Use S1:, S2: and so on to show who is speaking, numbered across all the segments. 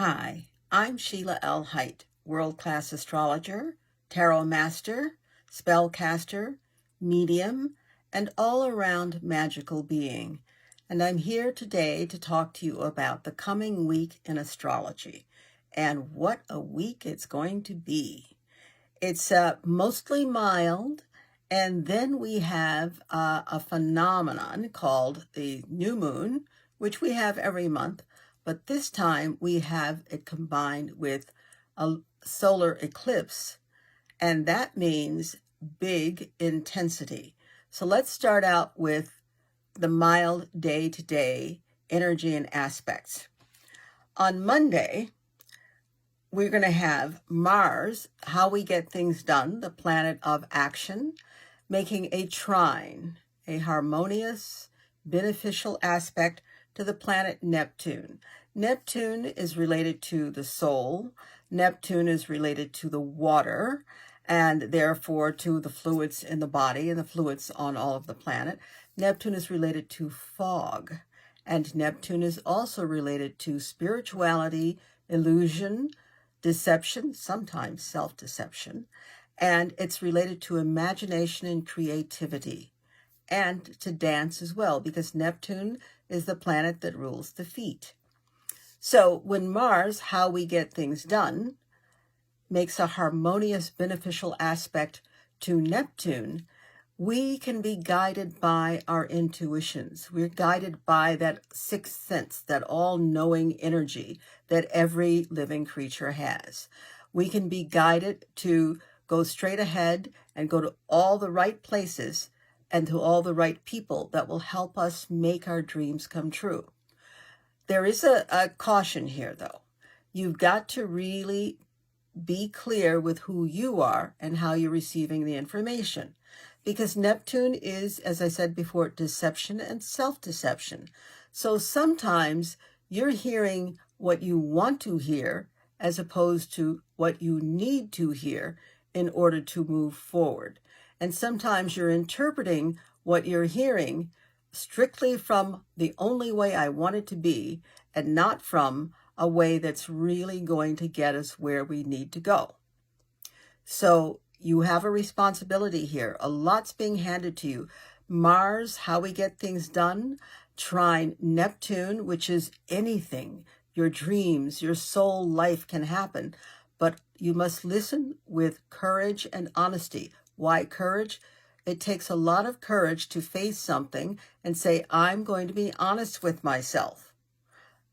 S1: Hi, I'm Sheilaa Hite, world-class astrologer, tarot master, spellcaster, medium, and all-around magical being. And I'm here today to talk to you about the coming week in astrology and what a week it's going to be. It's mostly mild, and then we have a phenomenon called the new moon, which we have every month, but this time we have it combined with a solar eclipse, and that means big intensity. So let's start out with the mild day-to-day energy and aspects. On Monday, we're going to have Mars, how we get things done, the planet of action, making a trine, a harmonious, beneficial aspect to the planet Neptune. Neptune is related to the soul. Neptune is related to the water, and therefore to the fluids in the body and the fluids on all of the planet. Neptune is related to fog, and Neptune is also related to spirituality, illusion, deception, sometimes self-deception, and it's related to imagination and creativity, and to dance as well, because Neptune is the planet that rules the feet. So when Mars, how we get things done, makes a harmonious, beneficial aspect to Neptune, we can be guided by our intuitions. We're guided by that sixth sense, that all-knowing energy that every living creature has. We can be guided to go straight ahead and go to all the right places and to all the right people that will help us make our dreams come true. There is a caution here, though. You've got to really be clear with who you are and how you're receiving the information. Because Neptune is, as I said before, deception and self-deception. So sometimes you're hearing what you want to hear as opposed to what you need to hear in order to move forward. And sometimes you're interpreting what you're hearing strictly from the only way I want it to be and not from a way that's really going to get us where we need to go. So you have a responsibility here. A lot's being handed to you. Mars, how we get things done. Trine Neptune, which is anything. Your dreams, your soul life can happen. But you must listen with courage and honesty. Why courage? It takes a lot of courage to face something and say, I'm going to be honest with myself.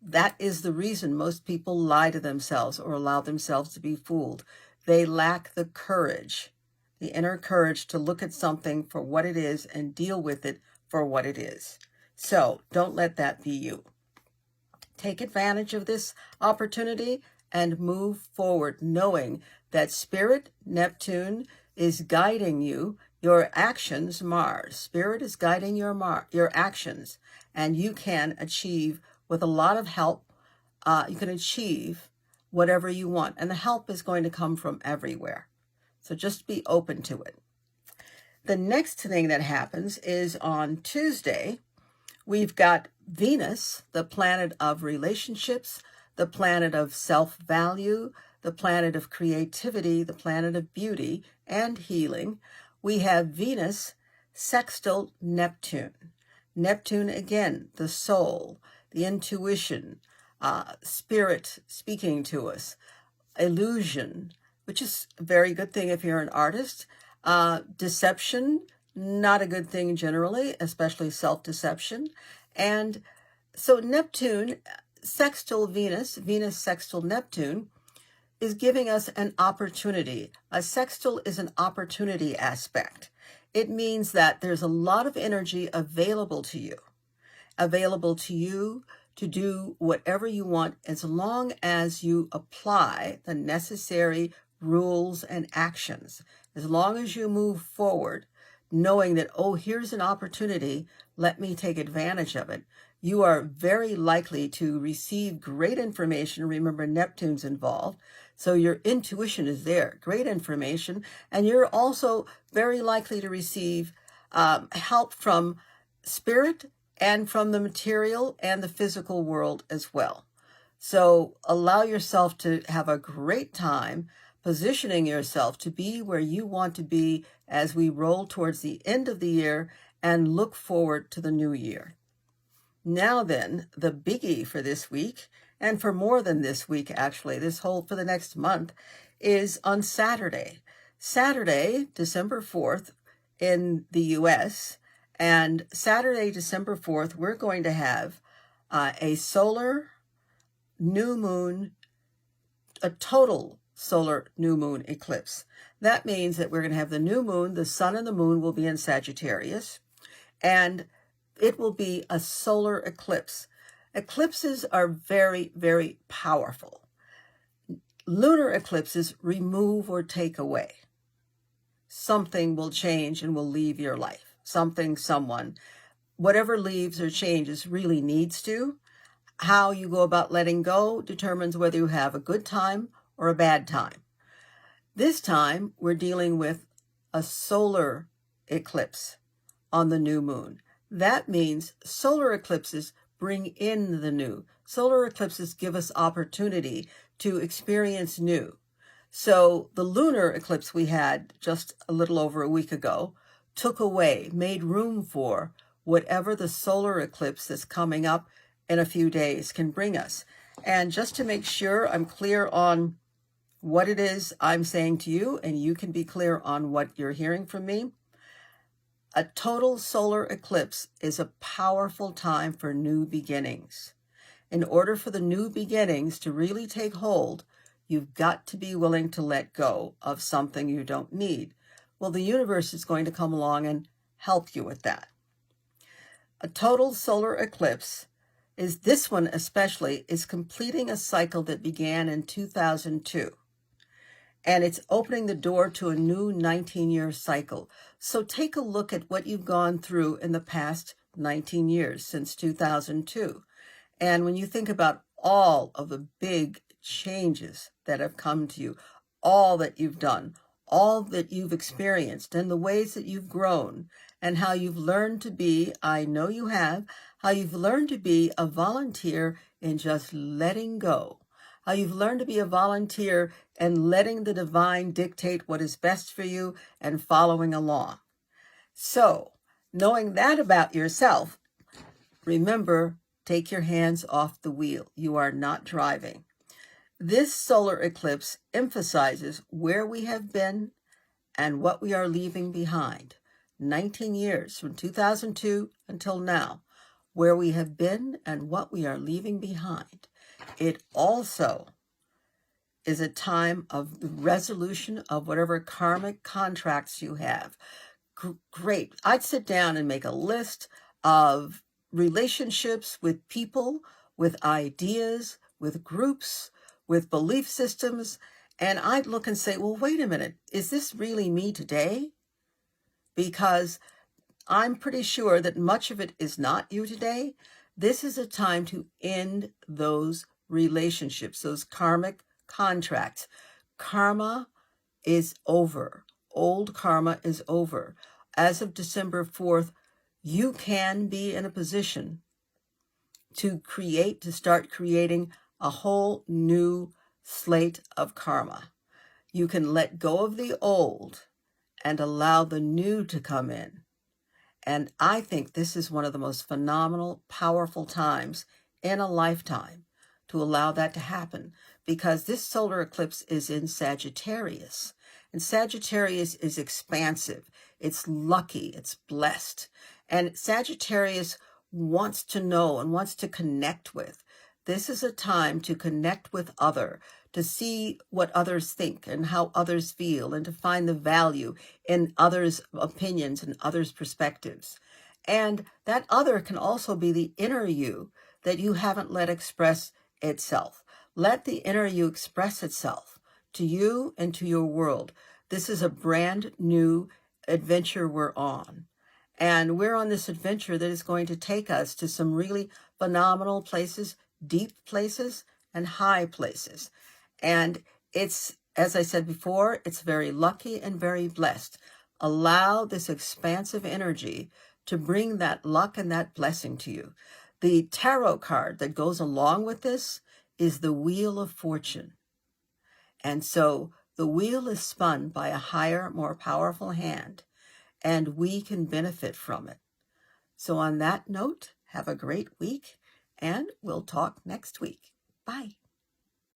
S1: That is the reason most people lie to themselves or allow themselves to be fooled. They lack the courage, the inner courage to look at something for what it is and deal with it for what it is. So don't let that be you. Take advantage of this opportunity and move forward, knowing that Spirit, Neptune, is guiding you, your actions, Mars. Spirit is guiding your actions, and you can achieve, with a lot of help, you can achieve whatever you want. And the help is going to come from everywhere. So just be open to it. The next thing that happens is on Tuesday, we've got Venus, the planet of relationships, the planet of self-value, the planet of creativity, the planet of beauty and healing. We have Venus sextile Neptune. Neptune, again, the soul, the intuition, spirit speaking to us, illusion, which is a very good thing if you're an artist, deception, not a good thing generally, especially self-deception. And so Neptune sextile Venus, Venus sextile Neptune, is giving us an opportunity. A sextile is an opportunity aspect. It means that there's a lot of energy available to you to do whatever you want, as long as you apply the necessary rules and actions. As long as you move forward, knowing that, oh, here's an opportunity, let me take advantage of it, you are very likely to receive great information. Remember, Neptune's involved. So your intuition is there, great information. And you're also very likely to receive help from spirit and from the material and the physical world as well. So allow yourself to have a great time positioning yourself to be where you want to be as we roll towards the end of the year and look forward to the new year. Now then, the biggie for this week, and for more than this week actually, for the next month, is on Saturday. Saturday, December 4th in the US, and Saturday, December 4th, we're going to have a solar new moon, a total solar new moon eclipse. That means that we're going to have the new moon, the sun and the moon will be in Sagittarius, and it will be a solar eclipse. Eclipses are very, very powerful. Lunar eclipses remove or take away. Something will change and will leave your life. Something, someone, whatever leaves or changes really needs to. How you go about letting go determines whether you have a good time or a bad time. This time, we're dealing with a solar eclipse on the new moon. That means solar eclipses bring in the new. Solar eclipses give us opportunity to experience new. So the lunar eclipse we had just a little over a week ago took away, made room for whatever the solar eclipse that's coming up in a few days can bring us. And just to make sure I'm clear on what it is I'm saying to you, and you can be clear on what you're hearing from me, a total solar eclipse is a powerful time for new beginnings. In order for the new beginnings to really take hold, you've got to be willing to let go of something you don't need. Well, the universe is going to come along and help you with that. A total solar eclipse this one especially, is completing a cycle that began in 2002. And it's opening the door to a new 19-year cycle. So take a look at what you've gone through in the past 19 years since 2002. And when you think about all of the big changes that have come to you, all that you've done, all that you've experienced, and the ways that you've grown, and how you've learned to be, I know you have, how you've learned to be a volunteer in just letting go, how you've learned to be a volunteer and letting the divine dictate what is best for you and following along. So, knowing that about yourself, remember, take your hands off the wheel. You are not driving. This solar eclipse emphasizes where we have been and what we are leaving behind. 19 years from 2002 until now, where we have been and what we are leaving behind. It also is a time of the resolution of whatever karmic contracts you have. Great. I'd sit down and make a list of relationships with people, with ideas, with groups, with belief systems, and I'd look and say, well, wait a minute, is this really me today? Because I'm pretty sure that much of it is not you today. This is a time to end those relationships, those karmic contracts. Karma is over. Old karma is over. As of December 4th, you can be in a position to start creating a whole new slate of karma. You can let go of the old and allow the new to come in. And I think this is one of the most phenomenal, powerful times in a lifetime to allow that to happen, because this solar eclipse is in Sagittarius. And Sagittarius is expansive. It's lucky. It's blessed. And Sagittarius wants to know and wants to connect with. This is a time to connect with to see what others think and how others feel, and to find the value in others' opinions and others' perspectives. And that other can also be the inner you that you haven't let express itself. Let the inner you express itself to you and to your world. This is a brand new adventure we're on. And we're on this adventure that is going to take us to some really phenomenal places, deep places, and high places. And it's, as I said before, it's very lucky and very blessed. Allow this expansive energy to bring that luck and that blessing to you. The tarot card that goes along with this is the wheel of fortune. And so the wheel is spun by a higher, more powerful hand, and we can benefit from it. So on that note, have a great week, and we'll talk next week. Bye.